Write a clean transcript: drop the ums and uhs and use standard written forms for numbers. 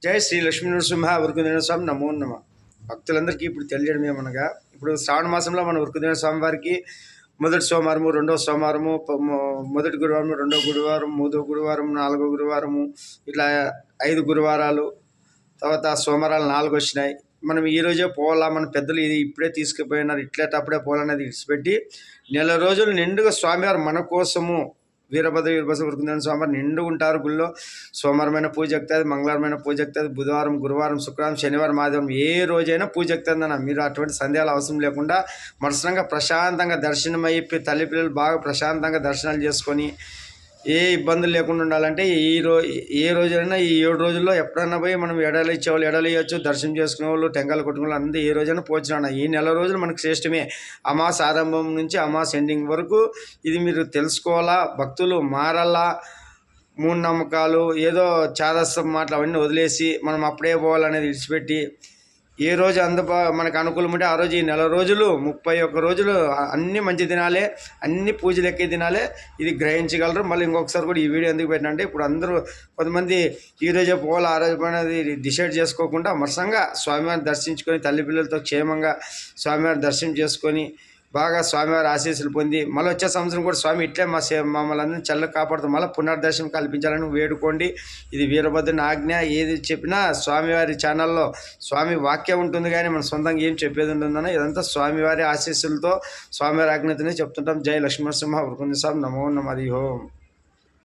జై శ్రీ లక్ష్మీ నరసింహ వరకుదిన స్వామి నమో నమ. భక్తులందరికీ ఇప్పుడు తెలియడం ఏమనగా, ఇప్పుడు శ్రావణ మాసంలో మన వరకుదిన స్వామి వారికి మొదటి సోమవారము, రెండో సోమవారము, మొదటి గురువారం, రెండో గురువారం, మూడో గురువారం, నాలుగో గురువారము, ఇట్లా 5 గురువారాలు, తర్వాత సోమవారాలు 4 వచ్చినాయి. మనం ఈరోజే పోవాలా, మన పెద్దలు ఇది ఇప్పుడే తీసుకుపోయినారు, ఇట్లేటప్పుడే పోవాలనేది ఇడిచిపెట్టి నెల రోజులు నిండుగా స్వామివారు మన కోసము వీరభద్ర వరకుదిన స్వామివారు నిండు ఉంటారు. గుళ్ళో సోమవారమైన పూజ ఎక్కుతుంది, మంగళవారమైన పూజ ఎక్కుతుంది, బుధవారం, గురువారం, శుక్రవారం, శనివారం, ఆదివారం ఏ రోజైనా పూజ ఎక్కుతుందన్న. మీరు అటువంటి సందేహాలు అవసరం లేకుండా మనసుగా ప్రశాంతంగా దర్శనం అయిపోయి తల్లి పిల్లలు బాగా ప్రశాంతంగా దర్శనాలు చేసుకొని ఏ ఇబ్బందులు లేకుండా ఉండాలంటే ఏ రోజైనా ఈ 7 రోజుల్లో ఎప్పుడైనా పోయి మనం ఎడలు ఇచ్చేవాళ్ళు ఎడలు ఇవ్వచ్చు, దర్శనం చేసుకునే వాళ్ళు, టెంకాయలు కొట్టుకునే వాళ్ళు అందరూ ఏ రోజైనా పోవచ్చినా ఈ నెల రోజులు మనకు శ్రేష్టమే. అమాస ఆరంభం నుంచి అమాస ఎండింగ్ వరకు ఇది మీరు తెలుసుకోవాలా. భక్తులు మారాలా. మూఢనమ్మకాలు ఏదో చాదస్తం మాటలు అవన్నీ వదిలేసి మనం అప్పుడే పోవాలనేది విడిచిపెట్టి ఏ రోజు మనకు అనుకూలం ఉంటే ఆ రోజు ఈ నెల రోజులు 31 రోజులు అన్ని మంచి దినాలే, అన్ని పూజలు ఎక్కే దినాలే. ఇది గ్రహించగలరు. మళ్ళీ ఇంకొకసారి కూడా ఈ వీడియో ఎందుకు పెట్టినంటే, ఇప్పుడు అందరూ కొంతమంది ఈ రోజే పోవాలి ఆ రోజు అనేది డిసైడ్ చేసుకోకుండా మరసంగా స్వామివారిని దర్శించుకొని తల్లి పిల్లలతో క్షేమంగా స్వామివారిని దర్శనం చేసుకొని బాగా స్వామివారి ఆశీస్సులు పొంది మళ్ళీ వచ్చే సంవత్సరం కూడా స్వామి ఇట్లే మమ్మల్ని అందరినీ చల్లగా కాపాడుతూ మళ్ళీ పునర్దర్శనం కల్పించాలని వేడుకోండి. ఇది వీరభద్రుని ఆజ్ఞ. ఏది చెప్పినా స్వామివారి ఛానల్లో స్వామి వాక్యం ఉంటుంది, కానీ మన సొంతంగా ఏం చెప్పేది ఉంటుందన్న. ఇదంతా స్వామివారి ఆశీస్సులతో స్వామివారి ఆజ్ఞతనే చెప్తుంటాం. జై లక్ష్మీ నరసింహ వరకుదిన స్వామి నమో నమ. హరి ఓం.